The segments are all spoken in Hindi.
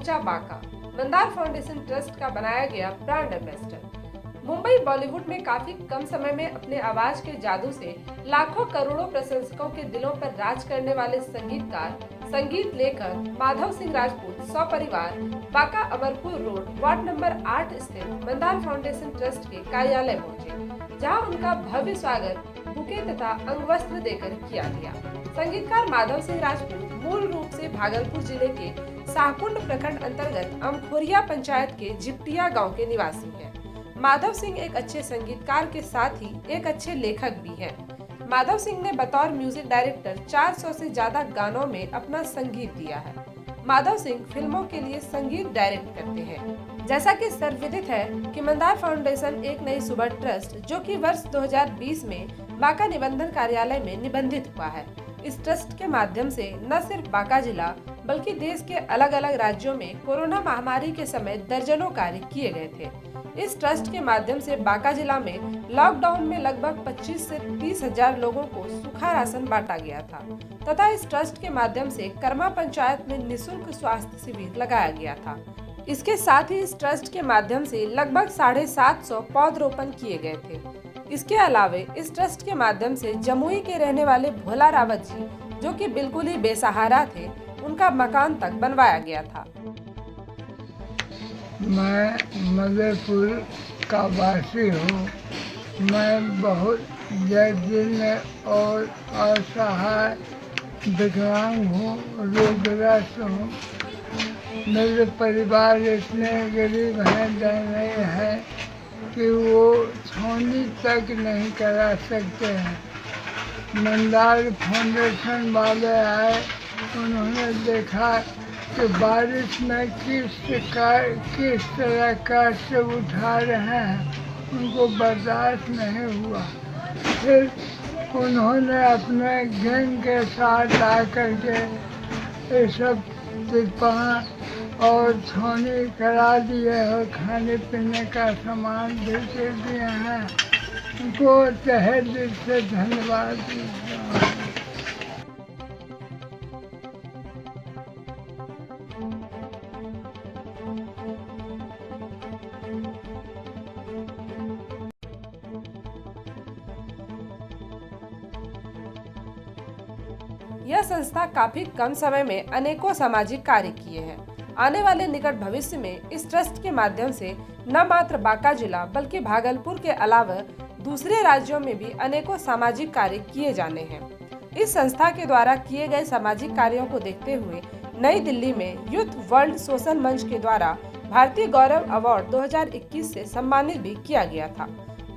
पहुंचा बाका, मंदार फाउंडेशन ट्रस्ट का बनाया गया ब्रांड एम्बेसडर। मुंबई बॉलीवुड में काफी कम समय में अपने आवाज के जादू से लाखों करोड़ों प्रशंसकों के दिलों पर राज करने वाले संगीतकार, संगीत लेखक माधव सिंह राजपूत सपरिवार बाका अमरपुर रोड वार्ड नंबर 8 स्थित मंदार फाउंडेशन ट्रस्ट के कार्यालय पहुंचे, जहां उनका भव्य स्वागत बुके तथा अंगवस्त्र देकर किया गया। संगीतकार माधव सिंह राजपूत मूल रूप से भागलपुर जिले के शाहकुंड प्रखंड अंतर्गत अमखोरिया पंचायत के जिप्टिया गांव के निवासी हैं। माधव सिंह एक अच्छे संगीतकार के साथ ही एक अच्छे लेखक भी हैं। माधव सिंह ने बतौर म्यूजिक डायरेक्टर 400 से ज्यादा गानों में अपना संगीत दिया है। माधव सिंह फिल्मों के लिए संगीत डायरेक्ट करते हैं। जैसा कि सर्वविदित है कि मंदार फाउंडेशन एक नई सुबह ट्रस्ट जो कि वर्ष 2020 में बाका निबंधन कार्यालय में निबंधित हुआ है। इस ट्रस्ट के माध्यम से न सिर्फ बाका जिला बल्कि देश के अलग अलग राज्यों में कोरोना महामारी के समय दर्जनों कार्य किए गए थे। इस ट्रस्ट के माध्यम से बाका जिला में लॉकडाउन में लगभग 25 से 30 हजार लोगों को सूखा राशन बांटा गया था तथा इस ट्रस्ट के माध्यम से कर्मा पंचायत में निःशुल्क स्वास्थ्य शिविर लगाया गया था। इसके साथ ही इस ट्रस्ट के माध्यम से लगभग 750 पौधरोपण किए गए थे। इसके अलावे इस ट्रस्ट के माध्यम से जमुई के रहने वाले भोला रावत जी, जो कि बिल्कुल ही बेसहारा थे, उनका मकान तक बनवाया गया था। मैं मधेपुर का वासी हूँ। मैं बहुत जर्जर और असहाय विकलांग हूँ, रोगग्रस्त हूँ। मेरे परिवार इतने गरीब हैं, दयनीय है कि वो छावनी तक नहीं करा सकते हैं। मंदार फाउंडेशन वाले आए, उन्होंने देखा कि बारिश में किस तरह का से उठा रहे हैं, उनको बर्दाश्त नहीं हुआ। फिर उन्होंने अपने गैंग के साथ आकर के ये सब तिरपाल और छावनी करा दिए और खाने पीने का सामान भी दे दिए हैं। उनको तहे दिल से धन्यवाद दीजिए। यह संस्था काफी कम समय में अनेकों सामाजिक कार्य किए हैं। आने वाले निकट भविष्य में इस ट्रस्ट के माध्यम से न मात्र बांका जिला बल्कि भागलपुर के अलावा दूसरे राज्यों में भी अनेकों सामाजिक कार्य किए जाने हैं। इस संस्था के द्वारा किए गए सामाजिक कार्यों को देखते हुए नई दिल्ली में यूथ वर्ल्ड सोशल मंच के द्वारा भारतीय गौरव अवार्ड 2021 से सम्मानित भी किया गया था।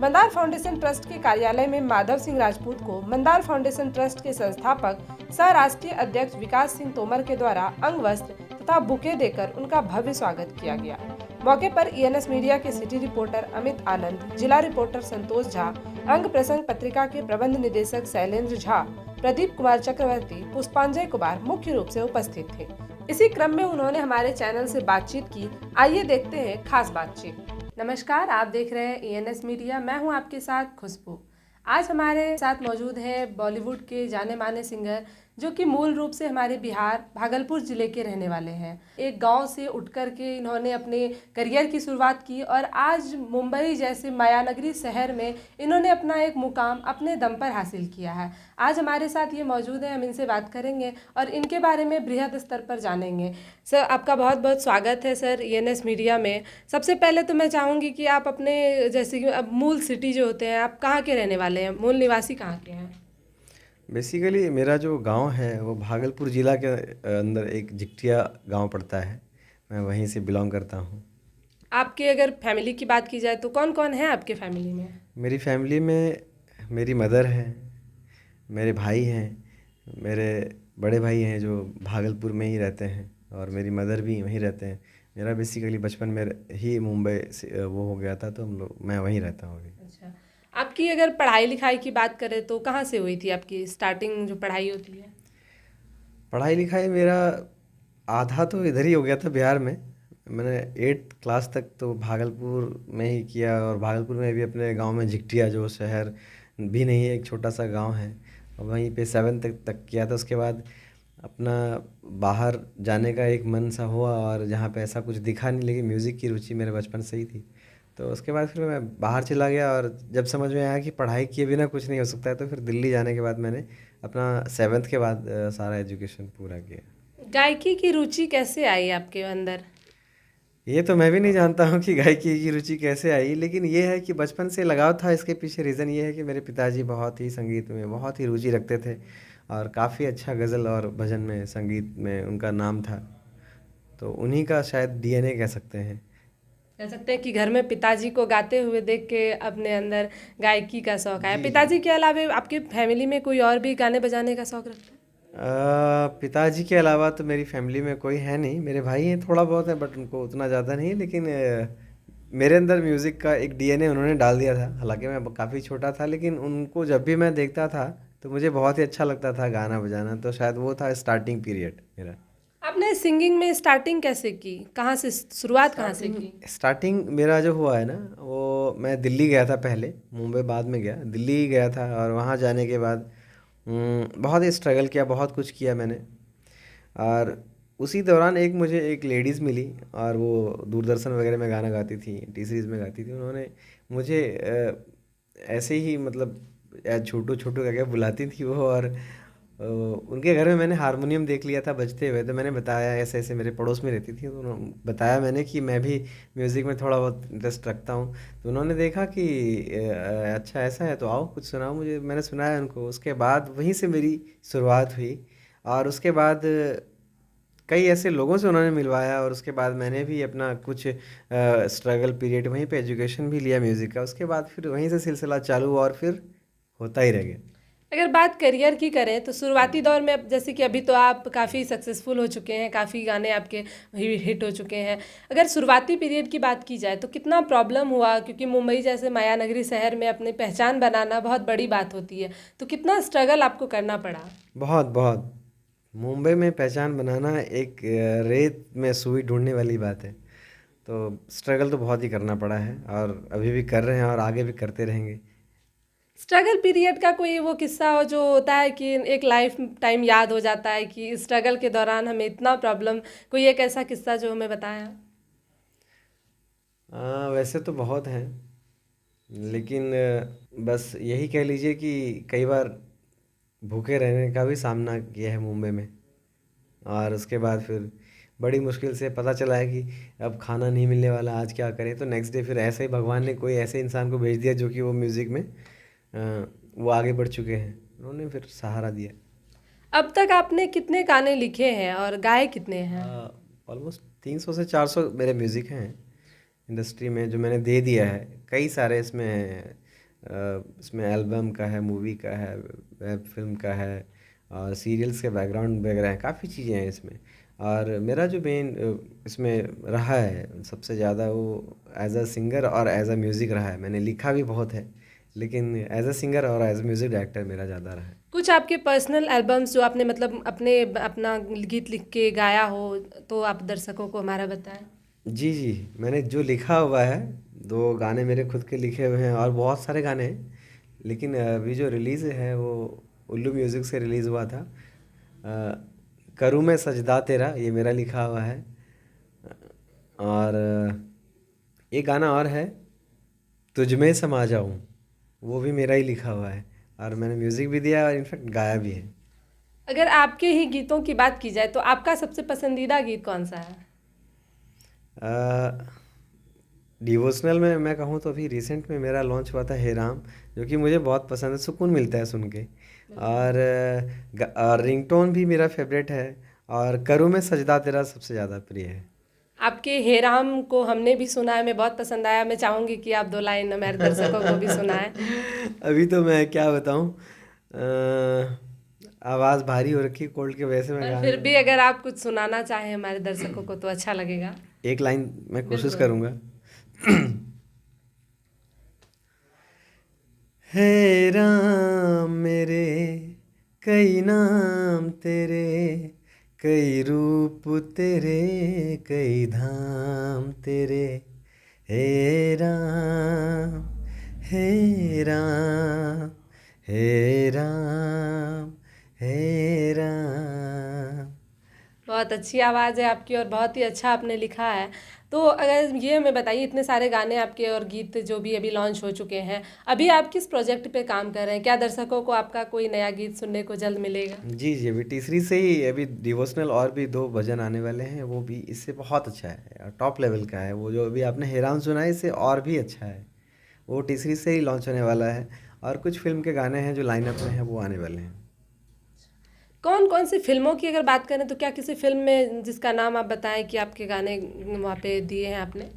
मंदार फाउंडेशन ट्रस्ट के कार्यालय में माधव सिंह राजपूत को मंदार फाउंडेशन ट्रस्ट के संस्थापक सह राष्ट्रीय अध्यक्ष विकास सिंह तोमर के द्वारा अंगवस्त्र तथा बुके देकर उनका भव्य स्वागत किया गया। मौके पर ईएनएस मीडिया के सिटी रिपोर्टर अमित आनंद, जिला रिपोर्टर संतोष झा, अंग प्रसंग पत्रिका के प्रबंध निदेशक शैलेंद्र झा, प्रदीप कुमार चक्रवर्ती, पुष्पांजय कुमार मुख्य रूप से उपस्थित थे। इसी क्रम में उन्होंने हमारे चैनल से बातचीत की। आइए देखते हैं खास बातचीत। नमस्कार, आप देख रहे हैं ईएनएस मीडिया। मैं हूं आपके साथ खुशबू। आज हमारे साथ मौजूद हैं बॉलीवुड के जाने माने सिंगर जो कि मूल रूप से हमारे बिहार भागलपुर जिले के रहने वाले हैं। एक गांव से उठ कर के इन्होंने अपने करियर की शुरुआत की और आज मुंबई जैसे मायानगरी शहर में इन्होंने अपना एक मुकाम अपने दम पर हासिल किया है। आज हमारे साथ ये मौजूद हैं, हम इनसे बात करेंगे और इनके बारे में बृहद स्तर पर जानेंगे। सर, आपका बहुत बहुत स्वागत है सर ईएनएस मीडिया में। सबसे पहले तो मैं चाहूँगी कि आप अपने जैसे कि अब मूल सिटी जो होते हैं, आप कहाँ के रहने वाले हैं, मूल निवासी कहाँ के हैं? बेसिकली मेरा जो गांव है वो भागलपुर ज़िला के अंदर एक जिप्टिया गांव पड़ता है। मैं वहीं से बिलोंग करता हूं। आपके अगर फैमिली की बात की जाए तो कौन कौन है आपके फैमिली में? मेरी फैमिली में मेरी मदर है, मेरे भाई हैं, मेरे बड़े भाई हैं जो भागलपुर में ही रहते हैं और मेरी मदर भी वहीं रहते हैं। मेरा बेसिकली बचपन में ही मुंबई से वो हो गया था, तो मैं वहीं रहता हूँ अभी। अच्छा, आपकी अगर पढ़ाई लिखाई की बात करें तो कहाँ से हुई थी आपकी स्टार्टिंग जो पढ़ाई होती है? पढ़ाई लिखाई मेरा आधा तो इधर ही हो गया था बिहार में। मैंने 8th क्लास तक तो भागलपुर में ही किया और भागलपुर में भी अपने गांव में जिप्टिया, जो शहर भी नहीं है, एक छोटा सा गांव है, और वहीं पे 7th तक किया था। उसके बाद अपना बाहर जाने का एक मन सा हुआ और जहाँ पे ऐसा कुछ दिखा नहीं, लेकिन म्यूज़िक की रुचि मेरे बचपन से ही थी। तो उसके बाद फिर मैं बाहर चला गया और जब समझ में आया कि पढ़ाई किए बिना कुछ नहीं हो सकता है, तो फिर दिल्ली जाने के बाद मैंने अपना 7th के बाद सारा एजुकेशन पूरा किया। गायकी की रुचि कैसे आई आपके अंदर? ये तो मैं भी नहीं जानता हूँ कि गायकी की रुचि कैसे आई, लेकिन ये है कि बचपन से लगाव था। इसके पीछे रीज़न ये है कि मेरे पिताजी बहुत ही संगीत में बहुत ही रुचि रखते थे और काफ़ी अच्छा गज़ल और भजन में, संगीत में उनका नाम था। तो उन्हीं का शायद डीएनए कह सकते हैं। कह सकते हैं कि घर में पिताजी को गाते हुए देख के अपने अंदर गायकी का शौक आया। जी, जी। पिताजी के अलावा आपके फैमिली में कोई और भी गाने बजाने का शौक रखता है? पिताजी के अलावा तो मेरी फैमिली में कोई है नहीं। मेरे भाई हैं, थोड़ा बहुत है, बट उनको उतना ज़्यादा नहीं है। लेकिन मेरे अंदर म्यूज़िक का एक डीएनए उन्होंने डाल दिया था। हालांकि मैं काफ़ी छोटा था, लेकिन उनको जब भी मैं देखता था तो मुझे बहुत ही अच्छा लगता था गाना बजाना। तो शायद वो था स्टार्टिंग पीरियड मेरा। आपने सिंगिंग में स्टार्टिंग कैसे की? कहाँ से शुरुआत कहाँ से की? स्टार्टिंग मेरा जो हुआ है ना, वो मैं दिल्ली गया था पहले, मुंबई बाद में गया। दिल्ली गया था और वहाँ जाने के बाद बहुत ही स्ट्रगल किया, बहुत कुछ किया मैंने। और उसी दौरान मुझे एक लेडीज़ मिली और वो दूरदर्शन वगैरह में गाना गाती थी, टी सीरीज़ में गाती थी। उन्होंने मुझे ऐसे ही मतलब छोटू छोटू करके बुलाती थी वो। और उनके घर में मैंने हारमोनियम देख लिया था बजते हुए। तो मैंने बताया, ऐसे ऐसे मेरे पड़ोस में रहती थी, तो उन्होंने बताया मैंने कि मैं भी म्यूज़िक में थोड़ा बहुत इंटरेस्ट रखता हूँ। तो उन्होंने देखा कि अच्छा ऐसा है तो आओ कुछ सुनाओ मुझे। मैंने सुनाया उनको। उसके बाद वहीं से मेरी शुरुआत हुई और उसके बाद कई ऐसे लोगों से उन्होंने मिलवाया और उसके बाद मैंने भी अपना कुछ स्ट्रगल पीरियड वहीं पे एजुकेशन भी लिया म्यूज़िक का। उसके बाद फिर वहीं से सिलसिला चालू हुआ और फिर होता ही रह गया। अगर बात करियर की करें तो शुरुआती दौर में जैसे कि अभी तो आप काफ़ी सक्सेसफुल हो चुके हैं, काफ़ी गाने आपके हिट हो चुके हैं। अगर शुरुआती पीरियड की बात की जाए तो कितना प्रॉब्लम हुआ? क्योंकि मुंबई जैसे माया नगरी शहर में अपनी पहचान बनाना बहुत बड़ी बात होती है, तो कितना स्ट्रगल आपको करना पड़ा? बहुत बहुत। मुंबई में पहचान बनाना एक रेत में सुई ढूंढने वाली बात है। तो स्ट्रगल तो बहुत ही करना पड़ा है और अभी भी कर रहे हैं और आगे भी करते रहेंगे। स्ट्रगल पीरियड का कोई वो किस्सा हो जो होता है कि एक लाइफ टाइम याद हो जाता है कि स्ट्रगल के दौरान हमें इतना प्रॉब्लम, कोई एक ऐसा किस्सा जो हमें बताया? वैसे तो बहुत हैं, लेकिन बस यही कह लीजिए कि कई बार भूखे रहने का भी सामना किया है मुंबई में। और उसके बाद फिर बड़ी मुश्किल से पता चला है कि अब खाना नहीं मिलने वाला, आज क्या करें। तो नेक्स्ट डे फिर ऐसे ही भगवान ने कोई ऐसे इंसान को भेज दिया जो कि वो म्यूज़िक में वो आगे बढ़ चुके हैं, उन्होंने फिर सहारा दिया। अब तक आपने कितने गाने लिखे हैं और गाए कितने हैं? ऑलमोस्ट 300 से 400 मेरे म्यूज़िक हैं इंडस्ट्री में जो मैंने दे दिया है। कई सारे इसमें एल्बम का है, मूवी का है, वेब फिल्म का है और सीरियल्स के बैकग्राउंड वगैरह हैं, काफ़ी चीज़ें हैं इसमें। और मेरा जो मेन इसमें रहा है सबसे ज़्यादा, वो एज अ सिंगर और एज अ म्यूज़िक रहा है। मैंने लिखा भी बहुत है, लेकिन एज अ सिंगर और एज अ म्यूज़िक डायरेक्टर मेरा ज़्यादा रहा है। कुछ आपके पर्सनल एल्बम्स जो आपने मतलब अपना गीत लिख के गाया हो तो आप दर्शकों को हमारा बताएं। जी जी, मैंने जो लिखा हुआ है, 2 गाने मेरे खुद के लिखे हुए हैं और बहुत सारे गाने हैं। लेकिन अभी जो रिलीज़ है वो उल्लू म्यूज़िक से रिलीज़ हुआ था। करूँ मैं सजदा तेरा, ये मेरा लिखा हुआ है। और एक गाना और है, तुझ में समा जाऊँ, वो भी मेरा ही लिखा हुआ है और मैंने म्यूज़िक भी दिया है और इनफैक्ट गाया भी है। अगर आपके ही गीतों की बात की जाए तो आपका सबसे पसंदीदा गीत कौन सा है? डिवोशनल में मैं कहूँ तो अभी रिसेंट में मेरा लॉन्च हुआ था हे राम, जो कि मुझे बहुत पसंद है, सुकून मिलता है सुन के। और और रिंगटोन भी मेरा फेवरेट है और करूँ मैं सजदा तेरा सबसे ज़्यादा प्रिय है। आपके हे राम को हमने भी सुना है, मैं बहुत पसंद आया। मैं चाहूँगी कि आप 2 लाइन हमारे दर्शकों को भी सुनाएं। अभी तो मैं क्या बताऊँ, आवाज़ भारी हो रखी है कोल्ड की वजह से मैं पर गा फिर नहीं भी अगर आप कुछ सुनाना चाहें हमारे दर्शकों को तो अच्छा लगेगा। एक लाइन मैं कोशिश बिल्कुल। करूँगा। हे राम मेरे, कई नाम तेरे, कई रूप तेरे, कई धाम तेरे। हे राम, हे राम, हे राम, हे राम। बहुत अच्छी आवाज़ है आपकी और बहुत ही अच्छा आपने लिखा है। तो अगर ये हमें बताइए, इतने सारे गाने आपके और गीत जो भी अभी लॉन्च हो चुके हैं, अभी आप किस प्रोजेक्ट पे काम कर रहे हैं? क्या दर्शकों को आपका कोई नया गीत सुनने को जल्द मिलेगा? जी, जी, अभी तीसरी से ही अभी डिवोशनल और भी 2 भजन आने वाले हैं, वो भी इससे बहुत अच्छा है, टॉप लेवल का है। वो जो अभी आपने हैरान सुना है, इससे और भी अच्छा है। वो तीसरी से ही लॉन्च होने वाला है और कुछ फ़िल्म के गाने हैं जो लाइनअप में हैं, वो आने वाले हैं। कौन कौन सी फिल्मों की अगर बात करें तो क्या किसी फिल्म में जिसका नाम आप बताएं कि आपके गाने वहाँ पे दिए हैं आपने?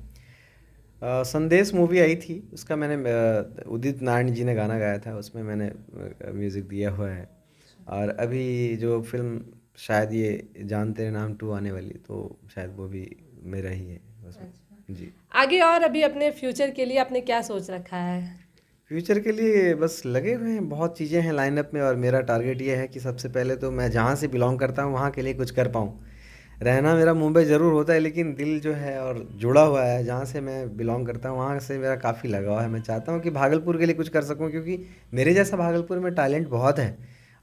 संदेश मूवी आई थी, उसका मैंने उदित नारायण जी ने गाना गाया था, उसमें मैंने म्यूज़िक दिया हुआ है। और अभी जो फ़िल्म शायद ये जान तेरे नाम 2 आने वाली, तो शायद वो भी मेरा ही है उसमें। जी। आगे और अभी अपने फ्यूचर के लिए आपने क्या सोच रखा है? फ्यूचर के लिए बस लगे हुए हैं, बहुत चीज़ें हैं लाइनअप में और मेरा टारगेट ये है कि सबसे पहले तो मैं जहाँ से बिलॉन्ग करता हूँ वहाँ के लिए कुछ कर पाऊँ। रहना मेरा मुंबई ज़रूर होता है, लेकिन दिल जो है और जुड़ा हुआ है जहाँ से मैं बिलॉन्ग करता हूँ, वहाँ से मेरा काफ़ी लगाव है। मैं चाहता हूँ कि भागलपुर के लिए कुछ कर सकूँ, क्योंकि मेरे जैसा भागलपुर में टैलेंट बहुत है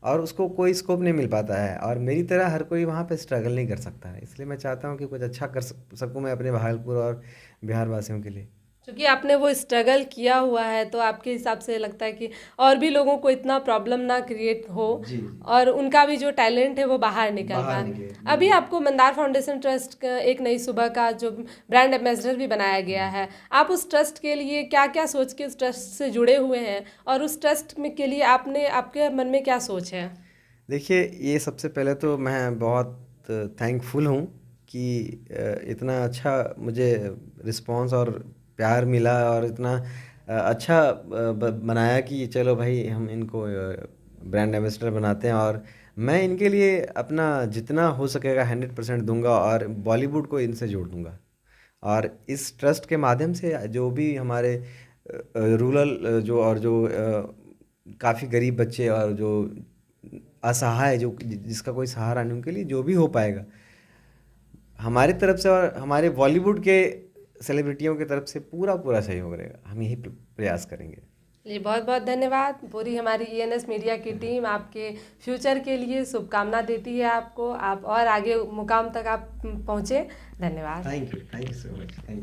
और उसको कोई स्कोप नहीं मिल पाता है और मेरी तरह हर कोई वहाँ पे स्ट्रगल नहीं कर सकता है। इसलिए मैं चाहता हूँ कि कुछ अच्छा कर सकूँ मैं अपने भागलपुर और बिहार वासियों के लिए। क्योंकि आपने वो स्ट्रगल किया हुआ है तो आपके हिसाब से लगता है कि और भी लोगों को इतना प्रॉब्लम ना क्रिएट हो जी। और उनका भी जो टैलेंट है वो बाहर निकल बाहर पाए। निकले, अभी बिल्कुल। आपको मंदार फाउंडेशन ट्रस्ट का एक नई सुबह का जो ब्रांड एम्बेसडर भी बनाया गया है, आप उस ट्रस्ट के लिए क्या क्या सोच के उस ट्रस्ट से जुड़े हुए हैं और उस ट्रस्ट में के लिए आपने आपके मन में क्या सोच है? देखिए, ये सबसे पहले तो मैं बहुत थैंकफुल हूँ कि इतना अच्छा मुझे रिस्पॉन्स और प्यार मिला और इतना अच्छा बनाया कि चलो भाई हम इनको ब्रांड एम्बेसडर बनाते हैं और मैं इनके लिए अपना जितना हो सकेगा 100% दूंगा और बॉलीवुड को इनसे जोड़ दूंगा। और इस ट्रस्ट के माध्यम से जो भी हमारे रूरल जो और जो काफ़ी गरीब बच्चे और जो असहाय जो जिसका कोई सहारा नहीं, उनके लिए जो भी हो पाएगा हमारी तरफ से और हमारे बॉलीवुड के सेलिब्रिटियों की तरफ से पूरा पूरा सहयोग रहेगा। हम यही प्रयास करेंगे। जी बहुत बहुत धन्यवाद। पूरी हमारी ENS मीडिया की टीम आपके फ्यूचर के लिए शुभकामना देती है आपको, आप और आगे मुकाम तक आप पहुँचे। धन्यवाद। Thank you so much. Thank you.